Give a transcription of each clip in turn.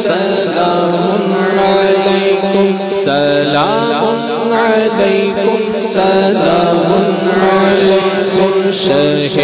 سلام علیکم سلام علیکم سلام علیکم شہ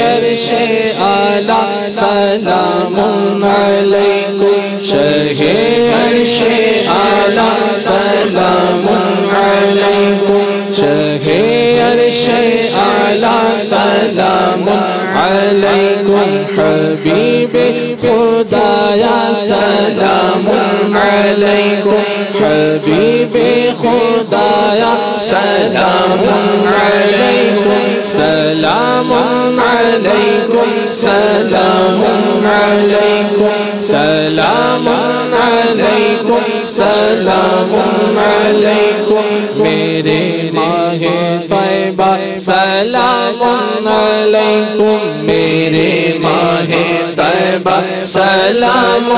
عرش اعلی سلام علیکم شہ عرش اعلی سلام علیکم شہ عرش اعلی سلام علیکم حبیب خدایا سلام علیکم حبیب خدایا سلام علیکم سلام علیکم سلام علیکم سلام علیکم سلام علیکم میرے ماہ طیبہ سلام علیکم میرے ماہ طیبہ سلام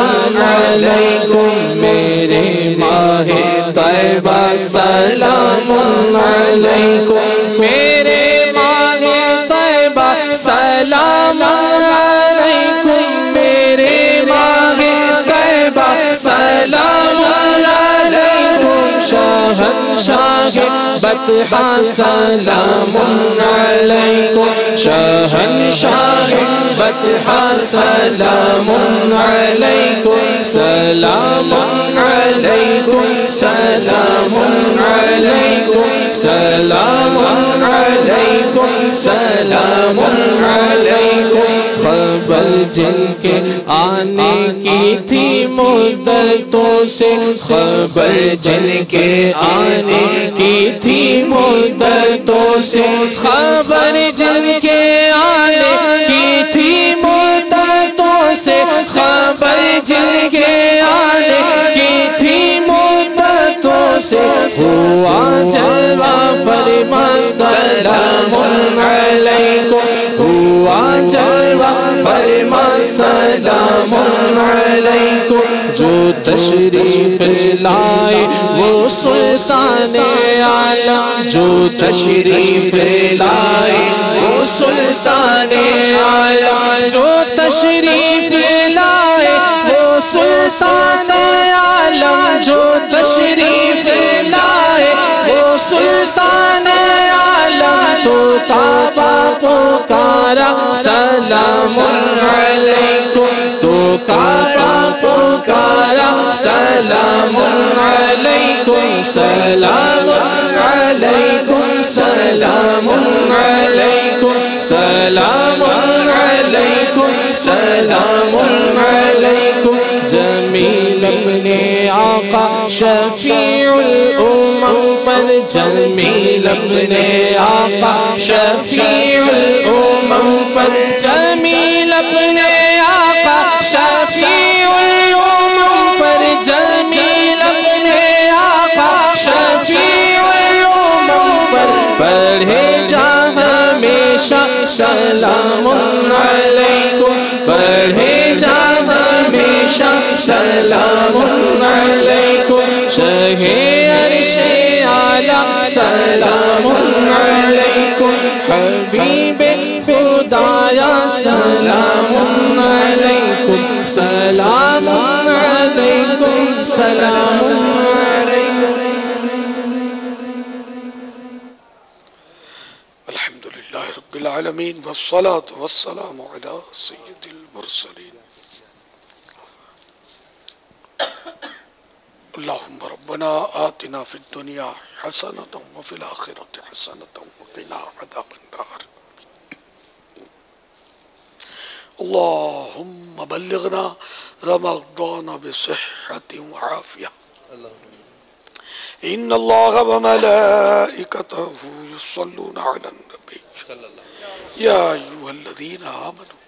علیکم میرے ماہ طیبہ سلام علیکم میرے ماہ طیبہ سلام علیکم میرے ماہ طیبہ سلام علیکم شہنشاہ بطحہ سلام علیکم شہنشاہ بطحہ سلام علیکم سلام علیکم سلام علیکم سلام علیکم سلام علیکم خبر جن کے آنے کی تھی مدتوں سے خبر جن کے آنے کی تھی مدتوں سے خبر جن کے آنے کی تھی مدتوں سے خبر جن کے آنے کی تھی مدتوں سے ہوا جلوہ فرما سلام علیکم ہوا جلوہ فرما سلام علیکم جو تشریف لائے وہ سلطان عالم جو تشریف لائے وہ سلطان عالم جو تشریف لائے وہ سلطان عالم جو تشریف لائے وہ سلطان عالم تو کعبہ پکارا سلام علیکم تو کعبہ پکارا سلام علیکم سلام علیکم سلام علیکم سلام علیکم سلام علیکم جمیل ابن آقا شفیع الامم پر جمیل ابن آقا شفیع الامم پر جمیل ابن آقا شفیع الامم پر جمیل ابن آقا شفیع الامم پر پڑھے جا ہمیشہ سلام علیکم پڑھے جا ہمیشہ سلام علیکم شہ عرش اعلی سلام علیکم حبیب خدایا سلام علیکم سلام علیکم سلام علیکم الحمدللہ رب العالمین والصلاة والسلام علی سید المرسلین اللہم ربنا آتنا فی الدنیا حسنة وفی الآخرة حسنة وقنا عذاب النار اللہم بلغنا رمضان بصحة وعافیہ ان اللہ وملائکتہ یصلون علی النبی یا ایوہ الذین آمنوا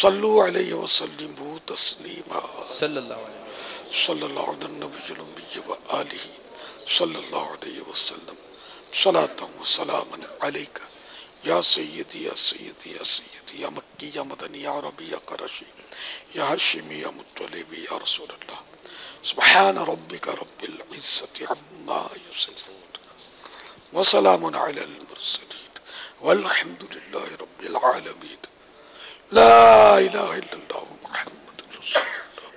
صلو علیہ وسلموا تسلیما صلی اللہ علی النبی الأمی وآلہ صلی اللہ علیہ وسلم صلاة و سلاما علیکہ یا سیدی یا سیدی یا سیدی یا مکی یا مدنی یا عربی یا قرشی یا ہاشمی یا مطلبی یا رسول اللہ سبحان ربک رب العزت عما یصفون وسلام علی المرسلین والحمد للہ رب العالمین لا الہ الا اللہ محمد رسول اللہ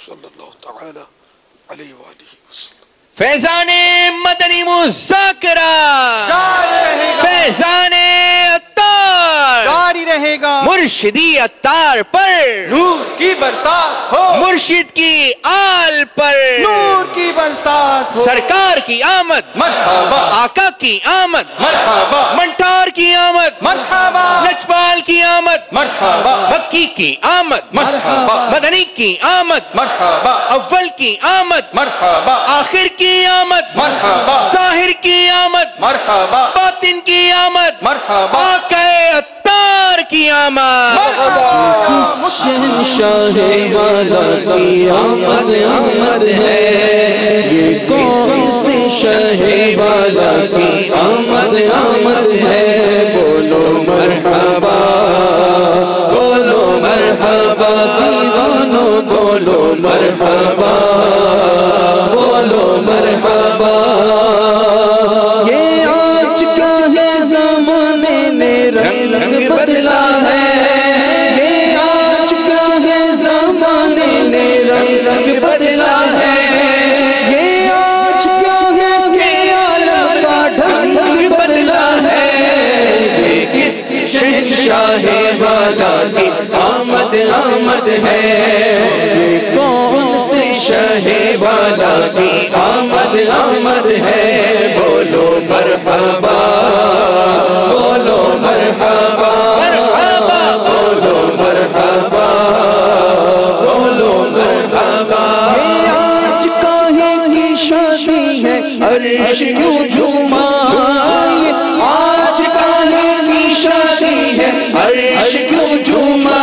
صلی اللہ تعالی علیہ وآلہ وسلم. فیضان مدنی مذاکرہ جاری رہے گا، فیضان عطار جاری رہے گا. مرشدی عطار پر نور کی برسات ہو، مرشد کی آل پر نور کی برسات ہو. سرکار کی آمد، مرحبا آقا کی آمد، مرحبا منٹار کی آمد، مرحبا لجپال کی آمد، مرحبا مکی کی آمد، مرحبا مدنی کی آمد، مرحبا اول کی آمد، مرحبا آخر کی آمد، مرحبا ظاہر کی آمد، مرحبا باطن کی آمد، مرحبا آقا عطار کی آمد. شہنشاہ والا کی آمد آمد ہے، یہ کون سے شہ والا کی آمد آمد ہے. بولو مرحبا، بولو مرحبا دیوانو، بولو مرحبا، بولو مرحبا. یہ آج کا ہے زمانے نے رنگ بدلا ہے، یہ آج کا ہے زمانے نے رنگ بدلا ہے. یہ آج کا ہے کہ عالم کا ڈھنگ بدلا ہے. یہ کس شہنشاہ والا کی آمد آمد ہے، یہ کون سے شہ والا کی آمد آمد ہے. بولو مرحبا، بولو مرحبا، مرحبا، بولو مرحبا، بولو مرحبا. یہ آج کاہے کی شادی ہے عرش کیوں جھوما، یہ آج کاہے کی شادی ہے عرش کیوں جھوما.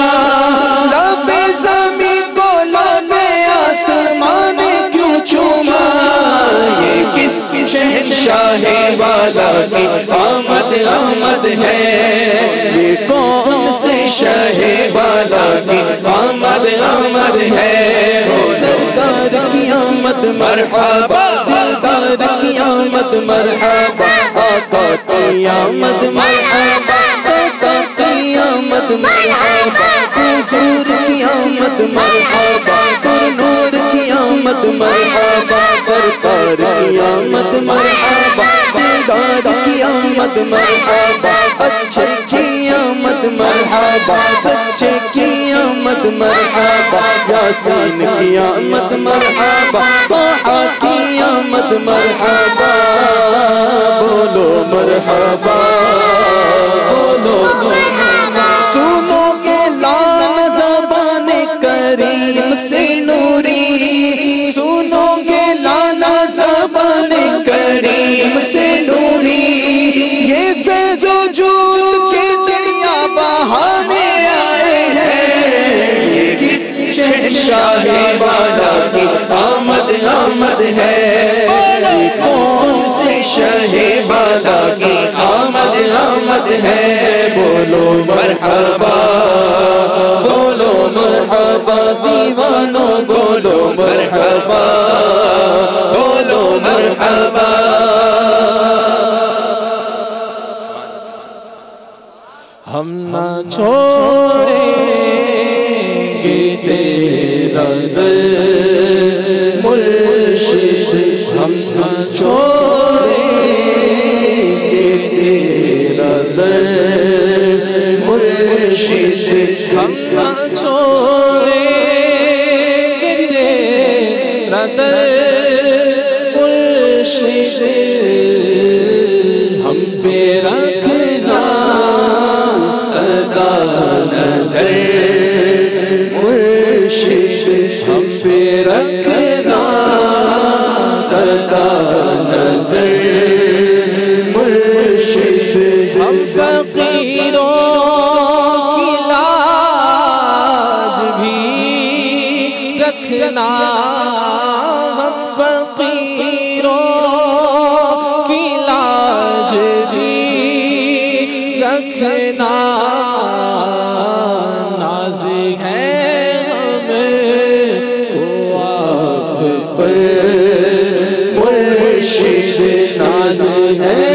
لب زمین کو لب آسمان کیوں چوما. یہ کس شہنشاہ والا کی آمد آمد ہے، یہ کون سے شہ والا کی آمد آمد ہے. دلدار کی آمد مرحبا، دلدار کی آمد مرحبا، آقا کی آمد مرحبا، آقا کی آمد مرحبا، حضور کی آمد مرحبا، نور کی آمد مرحبا، سرکار کی آمد مرحبا، دیدار کی آمد مرحبا، اچھے کی آمد مرحبا، سچے کی آمد مرحبا، یاسین کی آمد مرحبا، طٰہٰ کی آمد مرحبا. بولو مرحبا، بولو مرحبا. سنو گے لال زبان کریم سے نوری، سنو گے لالا زبان کریم سے نوری. یہ فیض وجود کی دریا بہانے آئے ہیں، یہ کس شہنشاہ والا کی آمد آمد ہے. یہ کون سے شہ والا کی آمد آمد ہے. بولو مرحبا، بولو مرحبا دیوانو، بولو مرحبا، بولو مرحبا. ہم نہ چھوڑیں گے تیرا در مرشد، ہم نہ چھوڑیں گے تیرا در مرشد، ہم نہ چھوڑیں گے تیرا در مرشد. ہم پہ رکھنا سدا نظر مرشد، ہم پہ رکھنا سدا نظر مرشد. ہم فقیروں کی لاج بھی رکھنا، ہم فقیروں کی لاج بھی رکھنا. ناز ہے ہمیں وہ آپ پر مرشد، ناز ہے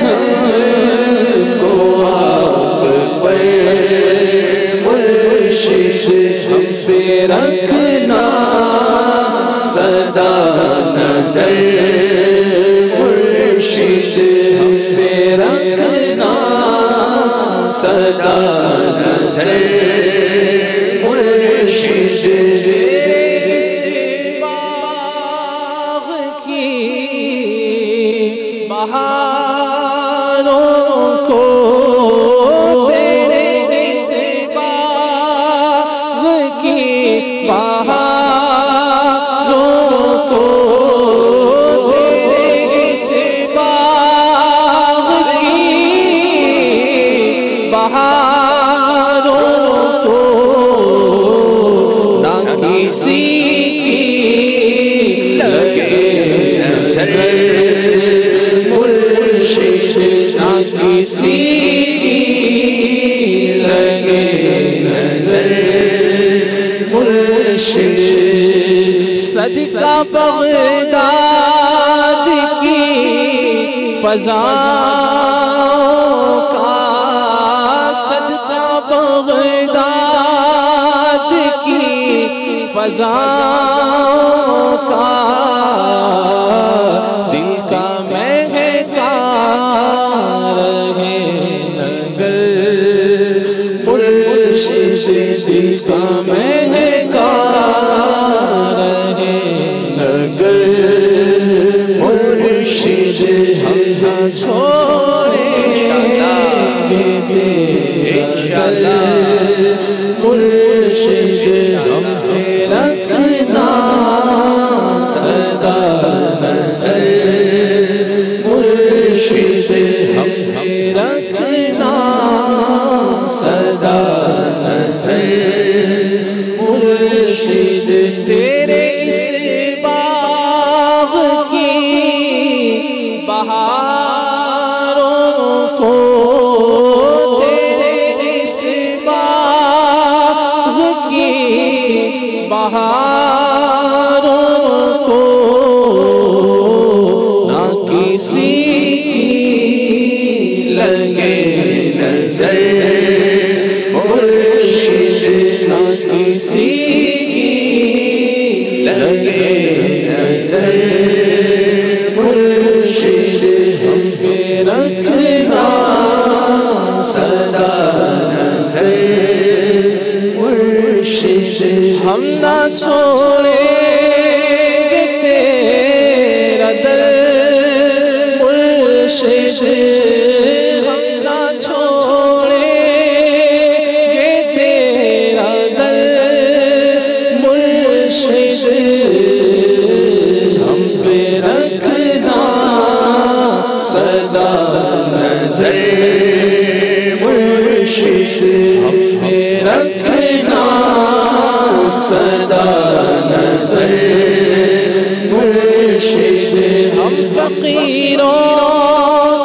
ہمیں وہ آپ پر مرشد. ہم پہ رکھنا سدا نظر مرشد ہم پہ رکھنا سدا نظر مرشد اس باغ کی بہاروں کو تیرے اس باغ کی بہاروں کو تیرے اس باغ کی بہاروں کو نہ کسی کی لگے نظر مرشد نہ کسی کی لگے نظر مرشد صدقہ بغداد کی فضاؤں کا صدقہ بغداد کی فضاؤں کا دل کا مہکا رہے اگر مرشد دل کا مہکا رہے اگر مرشد ہم نہ چھوڑیں گے انشاءاللہ مرشد ہم پہ رکھنا سدا نظر مرشد ہم پہ رکھنا سدا نظر مرشد تیرے اس باغ کی بہاروں کو تیرے اس باغ کی بہاروں کو نہ کسی کی لگے نظر مرشد نہ کسی کی لگے نظر مرشد ہم پہ رکھنا سدا نظر مرشد ہم نہ چھوڑیں گے تیرا در مرشد ہم نہ چھوڑیں گے تیرا در مرشد ہم پہ رکھنا سدا نظر مرشد ہم پہ رکھنا سدا نظر مرشد ہم فقیروں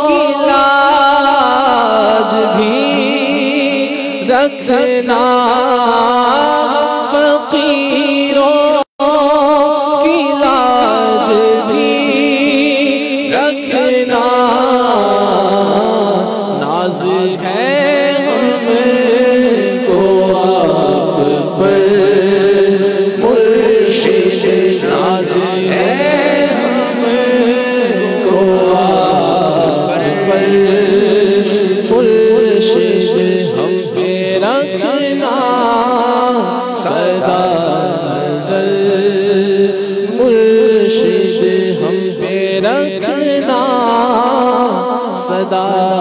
کی لاج بھی رکھنا فقیروں کی لاج بھی رکھنا ناز ہے ہم کو آپ پر مرشد ناز ہے ہم کو آپ پر مرشد ہم پہ رکھنا سدا نظر مرشد ہم پہ رکھنا سدا